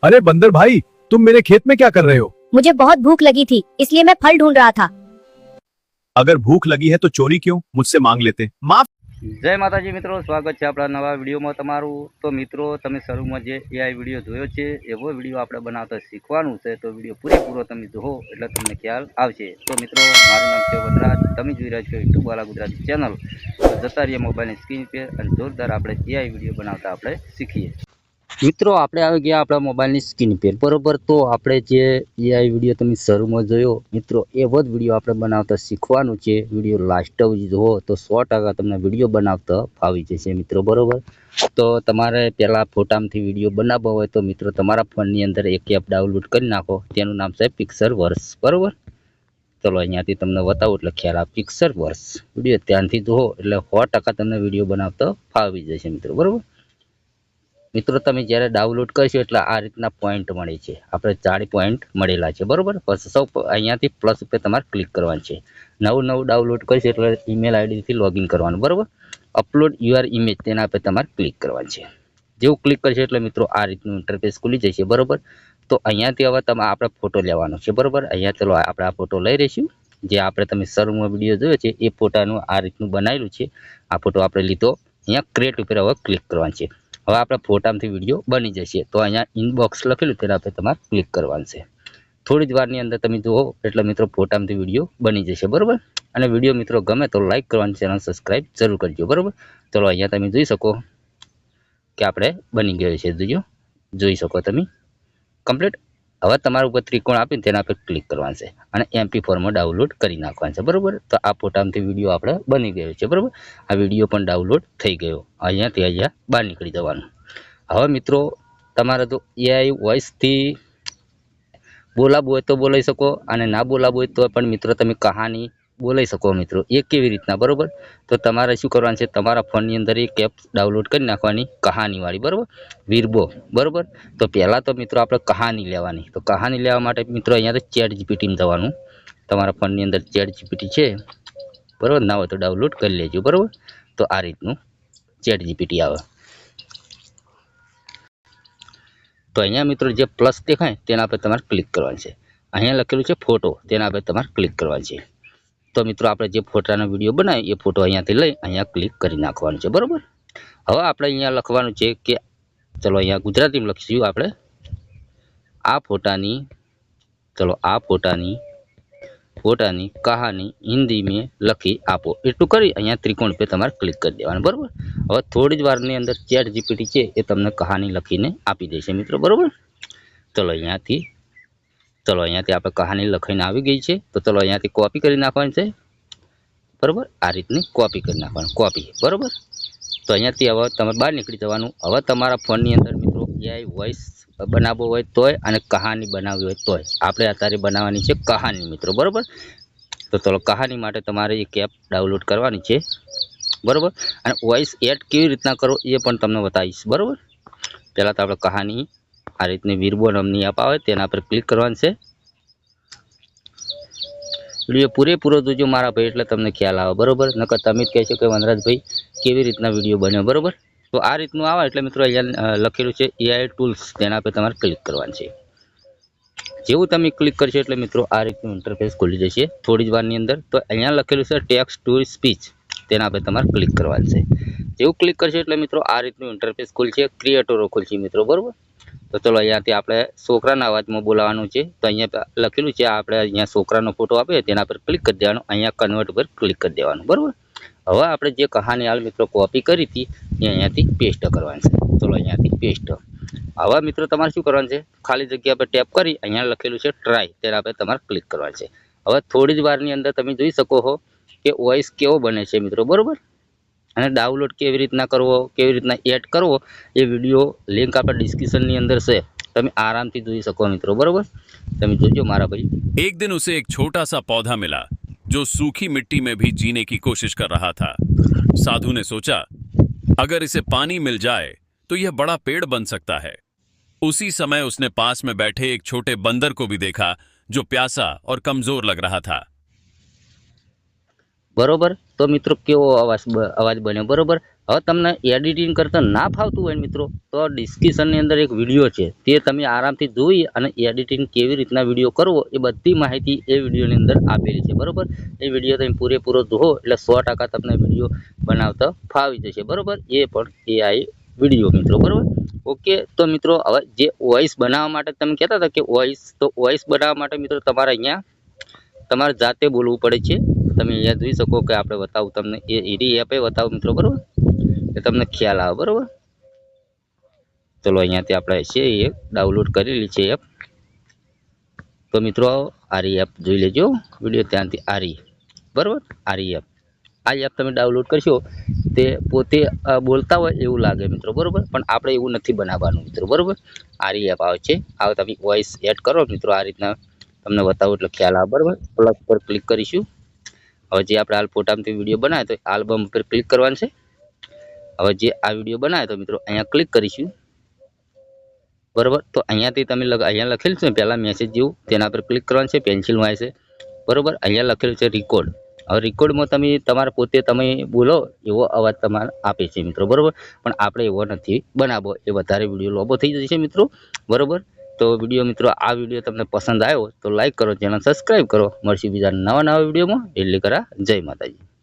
अरे बंदर भाई, तुम मेरे खेत में क्या कर रहे हो? मुझे बहुत भूख लगी थी, इसलिए मैं फल ढूंढ रहा था। अगर भूख लगी है तो चोरी क्यों? मुझसे मांग लेते। माफ। जय माताजी मित्रों, स्वागत है अपना नवा विडियोમાં તમારું। तो मित्रों તમે શરૂમાં જે એઆઈ વિડીયો જોયો છે એવો વિડીયો આપણે બનાવતા શીખવાનું છે, તો વિડીયો પૂરેપૂરો તમે જુઓ એટલે તમને ખ્યાલ આવશે। તો મિત્રો મારું નામ છે વનરાજ, તમે જોઈ રહ્યા છો યુટ્યુબ વાળા ગુજરાતી ચેનલ। તો જતા રહીએ મોબાઈલની સ્ક્રીન પર અને જોરદાર આપણે એઆઈ વિડીયો બનાવતા આપણે શીખીએ। મિત્રો આપણે આવી ગયા આપણા મોબાઈલની સ્ક્રીન પર, બરોબર। તો આપણે જે એઆઈ વિડીયો તમે શરૂમાં જોયો મિત્રો એવો જ વિડીયો આપણે બનાવતા શીખવાનું છે। વિડીયો લાસ્ટ સુધી જુઓ તો 100% તમને વિડીયો બનાવતા ફાવી જશે મિત્રો, બરોબર। તો તમારે પહેલાં ફોટામાંથી વિડીયો બનાવવો હોય તો મિત્રો તમારા ફોનની અંદર એક એપ ડાઉનલોડ કરી નાખો, તેનું નામ છે પિક્સરવર્સ, બરોબર। ચલો અહીંયાથી તમને બતાવું એટલે ખ્યાલ આવે। પિક્સરવર્સ વિડીયો ધ્યાનથી જુઓ એટલે 100% તમને વિડીયો બનાવતા ફાવી જશે મિત્રો, બરોબર। મિત્રો તમે જ્યારે ડાઉનલોડ કરશો એટલે આ રીતના પોઈન્ટ મળે છે, આપણે 4 પોઈન્ટ મળેલા છે, બરોબર। પછી સૌ અહીંયાથી પ્લસ ઉપર તમારે ક્લિક કરવાનું છે। નવું ડાઉનલોડ કરશો એટલે ઈમેલ આઈડીથી લોગિન કરવાનું, બરોબર। અપલોડ યુઆર ઇમેજ તેના પર તમારે ક્લિક કરવાનું છે। જેવું ક્લિક કરશો એટલે મિત્રો આ રીતનું ઇન્ટરફેસ ખુલી જશે, બરોબર। તો અહીંયાથી હવે તમે આપણે ફોટો લેવાનો છે, બરોબર। અહીંયા ચલો આપણે આ ફોટો લઈ રહીશું, જે આપણે તમે શરૂમાં વિડીયો જોયો છે એ ફોટાનું આ રીતનું બનાવેલું છે। આ ફોટો આપણે લીધો, અહીંયા ક્રિએટ ઉપર હવે ક્લિક કરવાનું છે। હવે આપણા ફોટામાંથી વિડીયો બની જશે, તો અહીંયા ઇનબોક્સ લખેલું તેના પર તમારે ક્લિક કરવાનું છે। થોડી જ વારની અંદર તમે જુઓ એટલે મિત્રો ફોટામાંથી વિડીયો બની જશે, બરોબર। અને વિડીયો મિત્રો ગમે તો લાઈક કરવાની, ચેનલ સબસ્ક્રાઈબ જરૂર કરજો, બરોબર। ચલો અહીંયા તમે જોઈ શકો કે આપણે બની ગયો છે, જોઈ શકો તમે કમ્પ્લીટ। હવે તમારા ઉપર ત્રિકોણ આપીને તેના પર ક્લિક કરવાનું છે અને MP4માં ડાઉનલોડ કરી નાખવાનું છે, બરોબર। તો આ ફોટામાંથી વિડીયો આપણે બની ગયો છે, બરોબર। આ વિડીયો પણ ડાઉનલોડ થઈ ગયો। અહીંયાથી અહીંયા બહાર નીકળી જવાનું। હવે મિત્રો તમારે તો એઆઈ વોઇસથી બોલાવવું હોય તો બોલાવી શકો, અને ના બોલાવવું હોય તો પણ મિત્રો તમે કહાની બોલાવી શકો મિત્રો। એ કેવી રીતના, બરોબર। તો તમારે શું કરવાનું છે, તમારા ફોનની અંદર એક એપ ડાઉનલોડ કરી નાખવાની કહાનીવાળી, બરોબર, વીરબો, બરોબર। તો પહેલાં તો મિત્રો આપણે કહાની લેવાની, તો કહાની લેવા માટે મિત્રો અહીંયા ચેટ જીપીટીમાં જવાનું। તમારા ફોનની અંદર ચેટ જીપીટી છે, બરોબર, ના હોય તો ડાઉનલોડ કરી લેજો, બરોબર। તો આ રીતનું ચેટ જીપીટી આવે। તો અહીંયા મિત્રો જે પ્લસ દેખાય તેના પર તમારે ક્લિક કરવાનું છે। અહીંયા લખેલું છે ફોટો, તેના પર તમારે ક્લિક કરવાનું છે। તો મિત્રો આપણે જે ફોટાનો વિડીયો બનાવીએ એ ફોટો અહીંયાથી લઈ અહીંયા ક્લિક કરી નાખવાનું છે, બરોબર। હવે આપણે અહીંયા લખવાનું છે કે ચલો અહીંયા ગુજરાતીમાં લખીશું આપણે આ ફોટાની, ચલો આ ફોટાની કહાની હિન્દી में લખી આપો, એટલું કરી અહીંયા ત્રિકોણ પર તમારે ક્લિક કરી દેવાનું, બરોબર। હવે થોડી જ વારની અંદર ચેટ જીપીટી છે એ તમને કહાની લખીને આપી દેશે મિત્રો, બરોબર। ચલો અહીંયાથી આપણે કહાની લખીને આવી ગઈ છે, તો ચલો અહીંયાથી કોપી કરી નાખવાની છે, બરોબર। આ રીતની કોપી કરી નાખવાનું, કોપી, બરોબર। તો અહીંયાથી હવે તમે બહાર નીકળી જવાનું। હવે તમારા ફોનની અંદર મિત્રો એઆઈ વોઇસ બનાવવો હોય તોય અને કહાની બનાવવી હોય તોય આપણે અત્યારે બનાવવાની છે કહાની મિત્રો, બરોબર। તો ચલો કહાની માટે તમારે એક એપ ડાઉનલોડ કરવાની છે, બરોબર। અને વોઇસ એડ કેવી રીતના કરો એ પણ તમને બતાવીશ, બરોબર। પહેલાં તો આપણે કહાની આ રીતની વીરબો નામની એપ આવે તેના પર ક્લિક કરવાનું છે। વિડીયો પૂરેપૂરો જોજો મારા ભાઈ એટલે તમને ખ્યાલ આવે, બરોબર। નકર તમે જ કહેશો કે વનરાજભાઈ કેવી રીતના વિડીયો બન્યો, બરોબર। તો આ રીતનું આવે એટલે મિત્રો અહીંયા લખેલું છે એઆઈ ટૂલ્સ, તેના પર તમારે ક્લિક કરવાનું છે। જેવું તમે ક્લિક કરશો એટલે મિત્રો આ રીતનું ઇન્ટરફેસ ખુલી જશે થોડી જ વારની અંદર। તો અહીંયા લખેલું છે ટેક્સ્ટ ટુ સ્પીચ, તેના પર તમારે ક્લિક કરવાનું છે। જેવું ક્લિક કરશો એટલે મિત્રો આ રીતનું ઇન્ટરફેસ ખુલશે, ક્રિએટરો ખુલશે મિત્રો, બરોબર। તો ચલો અહીંયાથી આપણે છોકરાના અવાજમાં બોલાવવાનું છે, તો અહીંયા લખેલું છે આપણે અહીંયા છોકરાનો ફોટો આપે તેના પર ક્લિક કરી દેવાનું, અહીંયા કન્વર્ટ પર ક્લિક કરી દેવાનું, બરોબર। હવે આપણે જે કહાની હાલ મિત્રો કોપી કરી હતી એ અહીંયાથી પેસ્ટ કરવાની છે, ચલો અહીંયાથી પેસ્ટ। હવે મિત્રો તમારે શું કરવાનું છે, ખાલી જગ્યા પર ટેપ કરી અહીંયા લખેલું છે ટ્રાય, તેના પર તમારે ક્લિક કરવાનું છે। હવે થોડી જ વારની અંદર તમે જોઈ શકો છો કે વોઇસ કેવો બને છે મિત્રો, બરોબર। અને ડાઉનલોડ કેવી રીતના કરવો, કેવી રીતના એડ કરવો એ વિડીયો લિંક આપણા ડિસ્ક્રિપ્શનની અંદર છે, તમે આરામથી જોઈ શકો મિત્રો, બરોબર। તમે જોજો મારા ભાઈ। एक दिन उसे एक छोटा सा पौधा मिला जो सूखी मिट्टी में भी जीने की कोशिश कर रहा था। साधु ने सोचा, अगर इसे पानी मिल जाए तो यह बड़ा पेड़ बन सकता है। उसी समय उसने पास में बैठे एक छोटे बंदर को भी देखा जो प्यासा और कमजोर लग रहा था। बरोबर। तो मित्रों केवो अवाज बन्यो, बरोबर। હવે તમને એડિટિંગ કરતા ના ફાવતું હોય ને મિત્રો તો ડિસ્ક્રિપ્શનની અંદર એક વિડીયો છે, તે તમે આરામથી જોઈ અને એડિટિંગ કેવી રીતના વિડીયો કરવો એ બધી માહિતી એ વિડીયોની અંદર આપેલી છે, બરોબર. એ વિડીયો તમે પૂરેપૂરો જુઓ એટલે 100% તમને વિડીયો બનાવતા ફાવી જશે, બરોબર. એ પણ AI વિડીયો મિત્રો, બરોબર. ઓકે, તો મિત્રો હવે જે વોઇસ બનાવવા માટે તમે કહેતા હતા કે વોઇસ બનાવવા માટે મિત્રો તમારે અહીંયા તમારે જાતે બોલવું પડે છે. તમે અહીંયા જોઈ શકો કે આપણે બતાવું તમને એ એરી એપે બતાવું મિત્રો, બરોબર. એ તમને ખ્યાલ આવે, બરોબર. ચલો અહીંયાથી આપણે છે એ ડાઉનલોડ કરેલી છે એપ. તો મિત્રો આરી એપ જોઈ લેજો વિડીયો ત્યાંથી, આરી, બરોબર. આરી એપ, આ એપ તમે ડાઉનલોડ કરશો તે પોતે બોલતા હોય એવું લાગે મિત્રો, બરોબર. પણ આપણે એવું નથી બનાવવાનું મિત્રો, બરોબર. આરી એપ આવે છે, આવે તમે વોઇસ એડ કરો મિત્રો, આ રીતના તમને બતાવું એટલે ખ્યાલ આવે, બરોબર. પ્લસ પર ક્લિક કરીશું. હવે જે આપણે હાલ ફોટામાંથી વિડીયો બનાવે તો આલ્બમ પર ક્લિક કરવાનું છે. હવે જે આ વિડીયો બનાવે તો મિત્રો અહીંયા ક્લિક કરીશું, બરોબર. તો અહીંયાથી તમે અહીંયા લખેલું છે પહેલાં મેસેજ જેવું, તેના પર ક્લિક કરવાનું છે, પેન્સિલમાં આવે છે, બરોબર. અહીંયા લખેલું છે રેકોર્ડ. હવે રેકોર્ડમાં તમે તમારે પોતે તમે બોલો એવો અવાજ તમારે આપે છે મિત્રો, બરોબર. પણ આપણે એવો નથી બનાવવો, એ વધારે વિડીયો લોબો થઈ જશે મિત્રો, બરોબર. તો વિડીયો મિત્રો આ વિડીયો તમને પસંદ આવ્યો તો લાઈક કરો, ચેનલ સબસ્ક્રાઈબ કરો. મળશે બીજા નવા વિડીયોમાં. એટલે કરા જય માતાજી.